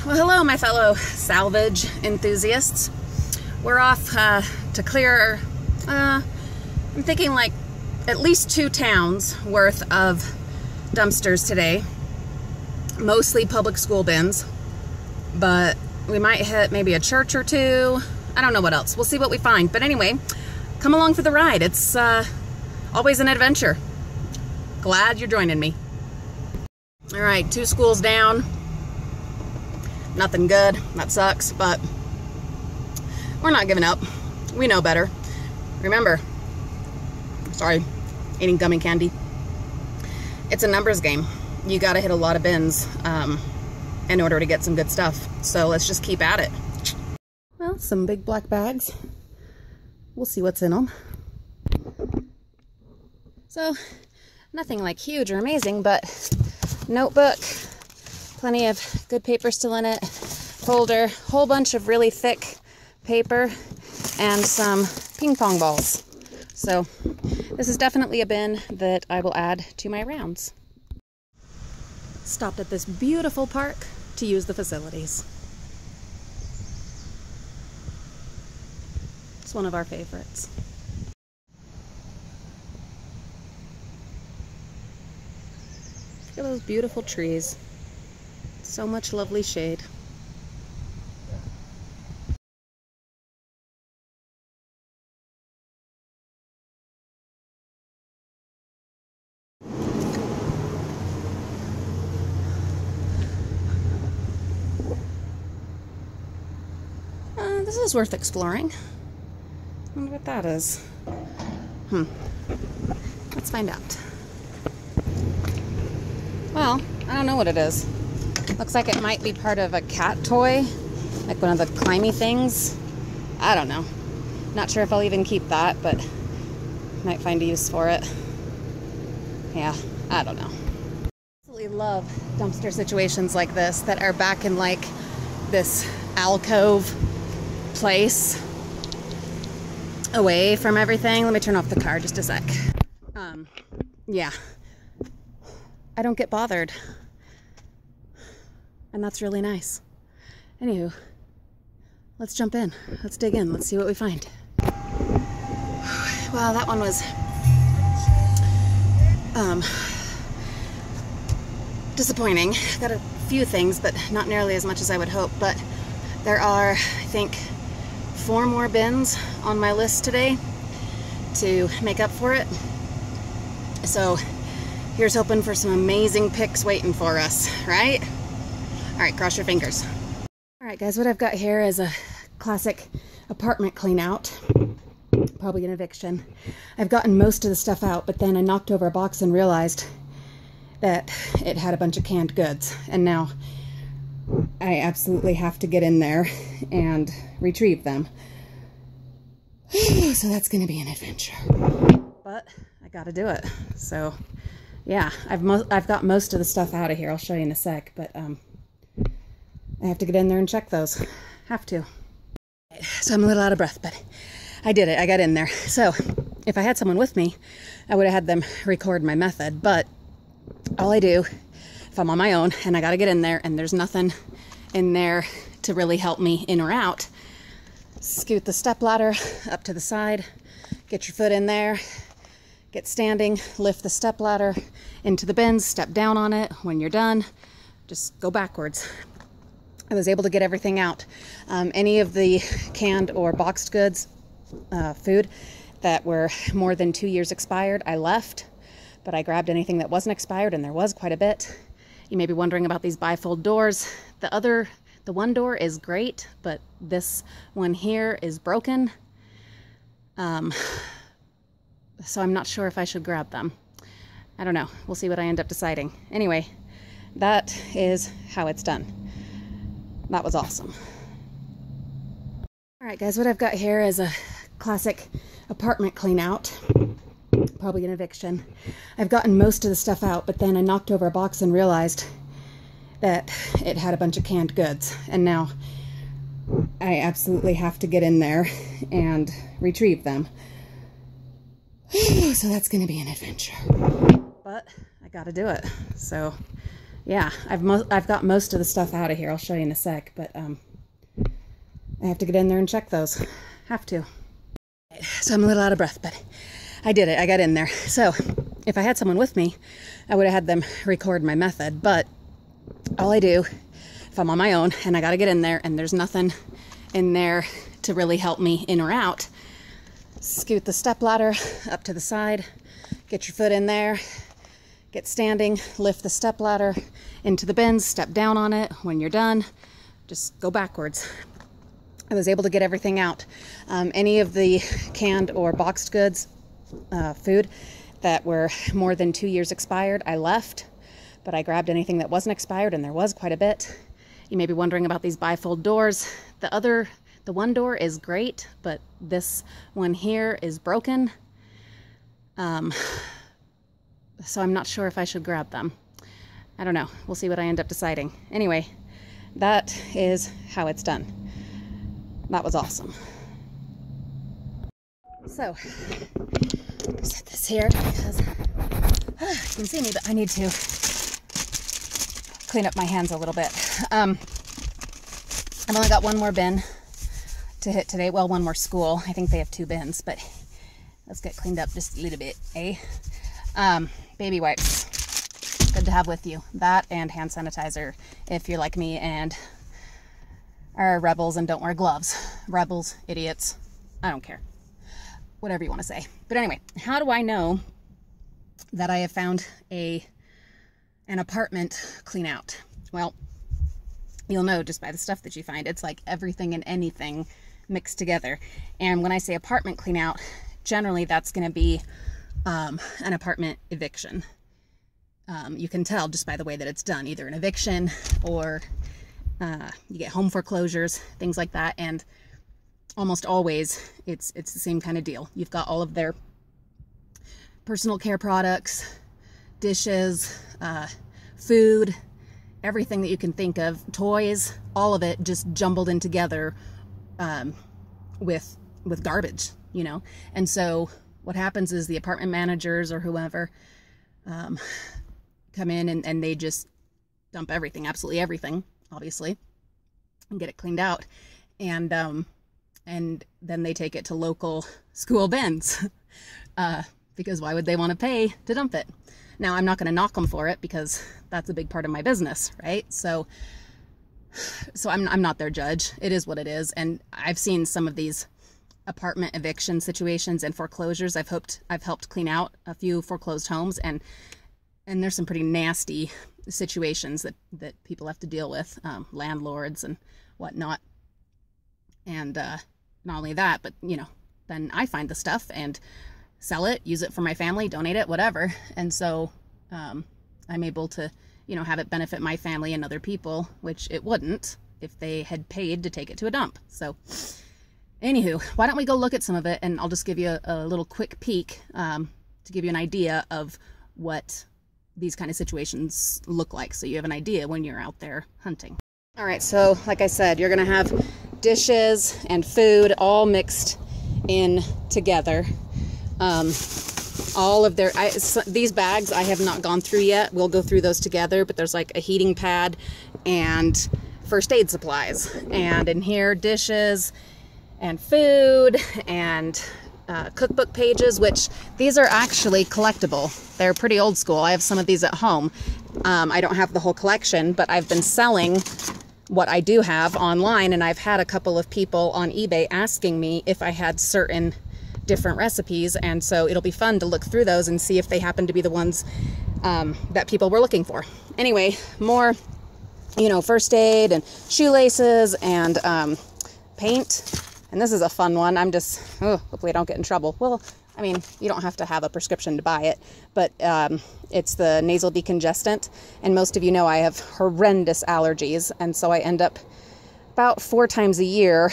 Well, hello, my fellow salvage enthusiasts. We're off to clear, I'm thinking like at least 2 towns worth of dumpsters today. Mostly public school bins, but we might hit maybe a church or 2. I don't know what else. We'll see what we find. But anyway, come along for the ride. It's always an adventure. Glad you're joining me. All right, 2 schools down. Nothing good. That sucks, but we're not giving up. We know better. Remember, sorry, eating gummy candy. It's a numbers game. You gotta hit a lot of bins in order to get some good stuff. So let's just keep at it. Well, some big black bags. We'll see what's in them. So, nothing like huge or amazing, but notebook, plenty of good paper still in it, folder, whole bunch of really thick paper, and some ping pong balls. So this is definitely a bin that I will add to my rounds. Stopped at this beautiful park to use the facilities. It's one of our favorites. Look at those beautiful trees. So much lovely shade. This is worth exploring. I wonder what that is. Let's find out. Well, I don't know what it is. Looks like it might be part of a cat toy, like one of the climby things. I don't know. Not sure if I'll even keep that, but might find a use for it. Yeah, I don't know. I absolutely love dumpster situations like this that are back in like this alcove place away from everything. Let me turn off the car just a sec. Yeah. I don't get bothered. And that's really nice. Anywho, let's jump in. Let's dig in. Let's see what we find. Well, that one was disappointing. Got a few things, but not nearly as much as I would hope. But there are, I think, 4 more bins on my list today to make up for it. So here's hoping for some amazing picks waiting for us, right? All right, cross your fingers. All right, guys, what I've got here is a classic apartment clean out, probably an eviction. I've gotten most of the stuff out, but then I knocked over a box and realized that it had a bunch of canned goods. And now I absolutely have to get in there and retrieve them. So that's gonna be an adventure. But I gotta do it. So yeah, I've got most of the stuff out of here. I'll show you in a sec, but I have to get in there and check those. Have to. So I'm a little out of breath, but I did it. I got in there. So if I had someone with me, I would have had them record my method. But all I do, if I'm on my own and I got to get in there and there's nothing in there to really help me in or out, scoot the step ladder up to the side, get your foot in there, get standing, lift the step ladder into the bins, step down on it. When you're done, just go backwards. I was able to get everything out. Any of the canned or boxed goods, food that were more than 2 years expired, I left, but I grabbed anything that wasn't expired, and there was quite a bit. You may be wondering about these bifold doors. The one door is great, but this one here is broken. So I'm not sure if I should grab them. I don't know. We'll see what I end up deciding. Anyway, that is how it's done. That was awesome. All right, guys, what I've got here is a classic apartment clean out, probably an eviction. I've gotten most of the stuff out, but then I knocked over a box and realized that it had a bunch of canned goods. And now I absolutely have to get in there and retrieve them. So that's gonna be an adventure. But I gotta do it. So yeah, I've got most of the stuff out of here. I'll show you in a sec, but I have to get in there and check those. Have to. So I'm a little out of breath, but I did it. I got in there. So if I had someone with me, I would have had them record my method, but all I do if I'm on my own and I got to get in there and there's nothing in there to really help me in or out, scoot the step ladder up to the side, get your foot in there, get standing, lift the step ladder into the bins, step down on it. When you're done, just go backwards. I was able to get everything out. Any of the canned or boxed goods, food that were more than 2 years expired, I left, but I grabbed anything that wasn't expired, and there was quite a bit. You may be wondering about these bifold doors. The one door is great, but this one here is broken. So I'm not sure if I should grab them. I don't know. We'll see what I end up deciding. Anyway, that is how it's done. That was awesome. So, set this here because you can see me, but I need to clean up my hands a little bit. I've only got one more bin to hit today. Well, one more school. I think they have 2 bins, but let's get cleaned up just a little bit, eh? Baby wipes. Good to have with you. That and hand sanitizer if you're like me and are rebels and don't wear gloves. Rebels, idiots, I don't care. Whatever you want to say. But anyway, how do I know that I have found an apartment clean out? Well, you'll know just by the stuff that you find. It's like everything and anything mixed together. And when I say apartment clean out, generally that's going to be an apartment eviction. You can tell just by the way that it's done, either an eviction or you get home foreclosures, things like that. And almost always it's the same kind of deal. You've got all of their personal care products, dishes, food, everything that you can think of, toys, all of it just jumbled in together with garbage, you know. And so what happens is the apartment managers or whoever come in and they just dump everything, absolutely everything, obviously, and get it cleaned out. And then they take it to local school bins because why would they want to pay to dump it? Now, I'm not going to knock them for it because that's a big part of my business, right? So I'm not their judge. It is what it is. And I've seen some of these apartment eviction situations and foreclosures. I've helped clean out a few foreclosed homes, and there's some pretty nasty situations that people have to deal with, landlords and whatnot. And not only that, but you know, then I find the stuff and sell it, use it for my family, donate it, whatever. And so I'm able to, you know, have it benefit my family and other people, which it wouldn't if they had paid to take it to a dump. So anywho, why don't we go look at some of it, and I'll just give you a little quick peek to give you an idea of what these kind of situations look like, so you have an idea when you're out there hunting. All right, so like I said, you're gonna have dishes and food all mixed in together. All of these bags I have not gone through yet. We'll go through those together, but there's like a heating pad and first aid supplies, and in here dishes and food and cookbook pages, which these are actually collectible. They're pretty old school. I have some of these at home. I don't have the whole collection, but I've been selling what I do have online, and I've had a couple of people on eBay asking me if I had certain different recipes, and so it'll be fun to look through those and see if they happen to be the ones that people were looking for. Anyway, more, you know, first aid and shoelaces and paint. And this is a fun one. I'm just, hopefully I don't get in trouble. Well, I mean, you don't have to have a prescription to buy it, but it's the nasal decongestant. And most of you know I have horrendous allergies, and so I end up about 4 times a year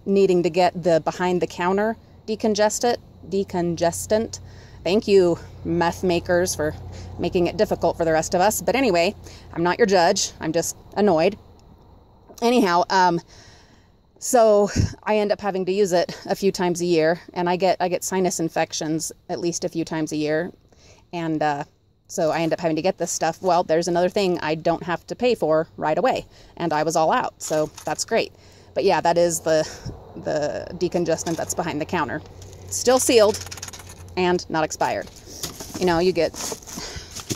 needing to get the behind-the-counter decongestant. Thank you, meth makers, for making it difficult for the rest of us. But anyway, I'm not your judge. I'm just annoyed. Anyhow, so I end up having to use it a few times a year, and I get sinus infections at least a few times a year. And So I end up having to get this stuff. Well, there's another thing I don't have to pay for right away. And I was all out. So that's great. But yeah, that is the decongestant that's behind the counter. Still sealed and not expired. You know, you get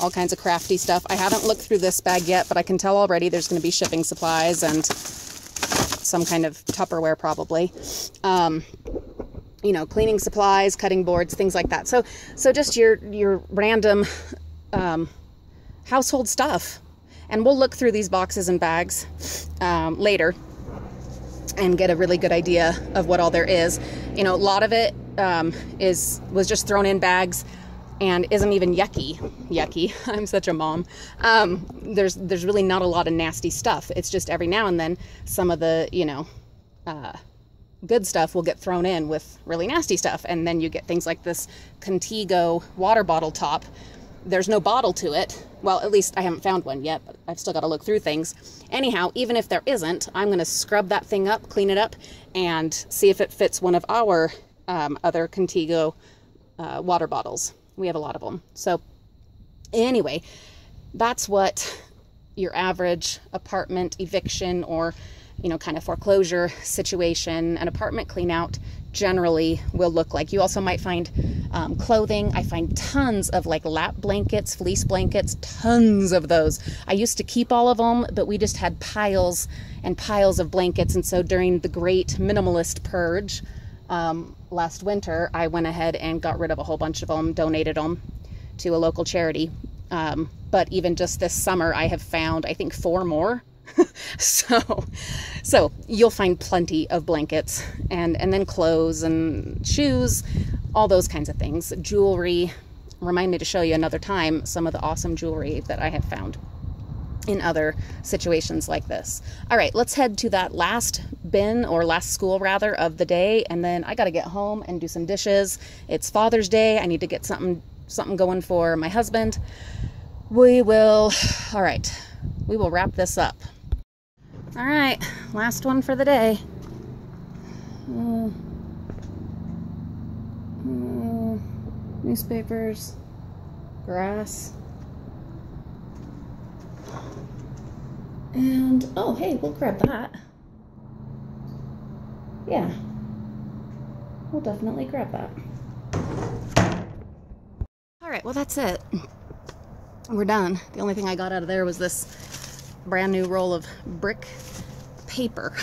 all kinds of crafty stuff. I haven't looked through this bag yet, but I can tell already there's going to be shipping supplies and some kind of Tupperware probably. You know, cleaning supplies, cutting boards, things like that. So just your random household stuff. And we'll look through these boxes and bags later and get a really good idea of what all there is. You know, a lot of it was just thrown in bags and isn't even yucky. I'm such a mom. There's really not a lot of nasty stuff. It's just every now and then some of the, you know, good stuff will get thrown in with really nasty stuff. And then you get things like this Contigo water bottle top. There's no bottle to it. Well, at least I haven't found one yet, but I've still got to look through things. Anyhow, even if there isn't, I'm going to scrub that thing up, clean it up, and see if it fits one of our other Contigo water bottles. We have a lot of them. So anyway, that's what your average apartment eviction or, you know, kind of foreclosure situation, an apartment clean out generally will look like. You also might find clothing. I find tons of like lap blankets, fleece blankets, tons of those. I used to keep all of them, but we just had piles and piles of blankets. And so during the great minimalist purge last winter, I went ahead and got rid of a whole bunch of them, donated them to a local charity. But even just this summer, I have found, I think, 4 more. So you'll find plenty of blankets and then clothes and shoes, all those kinds of things. Jewelry. Remind me to show you another time some of the awesome jewelry that I have found in other situations like this. All right, let's head to that last bin, or last school rather, of the day, and then I got to get home and do some dishes. It's Father's Day. I need to get something going for my husband. All right, we will wrap this up. All right, last one for the day. Newspapers, grass, and oh, hey, we'll grab that. Yeah, we'll definitely grab that. All right, well, that's it. We're done. The only thing I got out of there was this brand new roll of brick paper.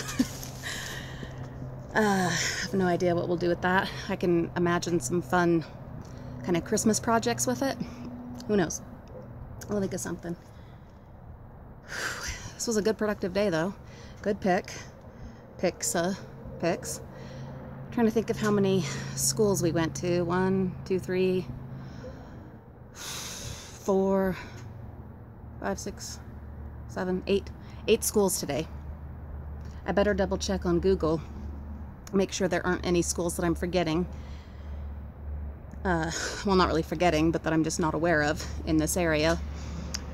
I have no idea what we'll do with that. I can imagine some fun kind of Christmas projects with it. Who knows? I'll think of something. This was a good productive day though. Good picks. Trying to think of how many schools we went to. 1, 2, 3, 4, 5, 6, 7, 8. 8 schools today. I better double check on Google. Make sure there aren't any schools that I'm forgetting. Well, not really forgetting, but that I'm just not aware of in this area.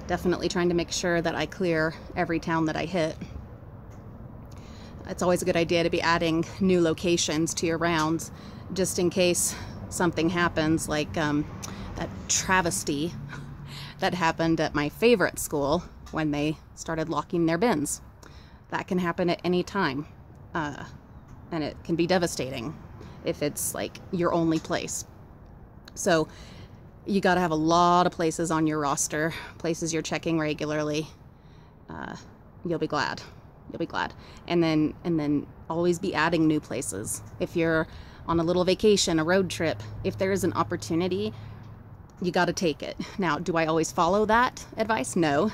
Definitely trying to make sure that I clear every town that I hit. It's always a good idea to be adding new locations to your rounds, just in case something happens, like that travesty that happened at my favorite school when they started locking their bins. That can happen at any time, and it can be devastating if it's like your only place. So you got to have a lot of places on your roster, places you're checking regularly. You'll be glad. You'll be glad. And then always be adding new places. If you're on a little vacation, a road trip, if there is an opportunity, you got to take it. Now, do I always follow that advice? No.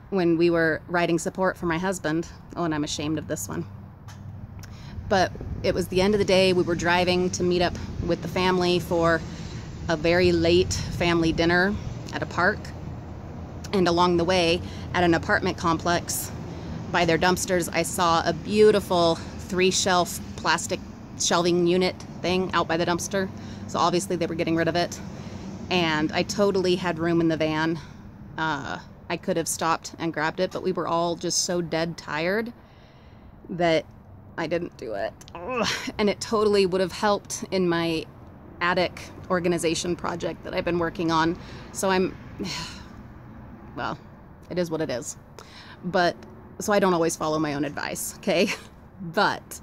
When we were writing support for my husband, oh, and I'm ashamed of this one, but it was the end of the day. We were driving to meet up with the family for a very late family dinner at a park, and along the way at an apartment complex by their dumpsters, I saw a beautiful 3-shelf plastic shelving unit thing out by the dumpster. So obviously they were getting rid of it, and I totally had room in the van. I could have stopped and grabbed it, but we were all just so dead tired that I didn't do it. Ugh. And it totally would have helped in my attic organization project that I've been working on. So I'm well, it is what it is. But, so I don't always follow my own advice, okay? But,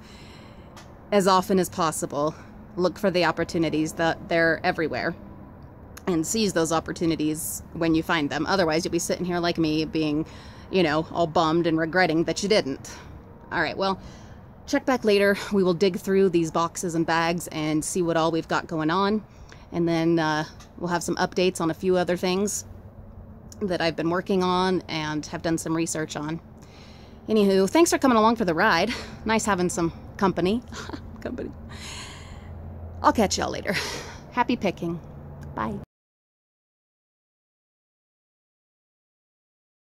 as often as possible, look for the opportunities. That they're everywhere. And seize those opportunities when you find them. Otherwise, you'll be sitting here like me being, you know, all bummed and regretting that you didn't. All right, well, check back later. We will dig through these boxes and bags and see what all we've got going on. And then we'll have some updates on a few other things that I've been working on and have done some research on. Anywho, thanks for coming along for the ride. Nice having some company. I'll catch y'all later. Happy picking. Bye.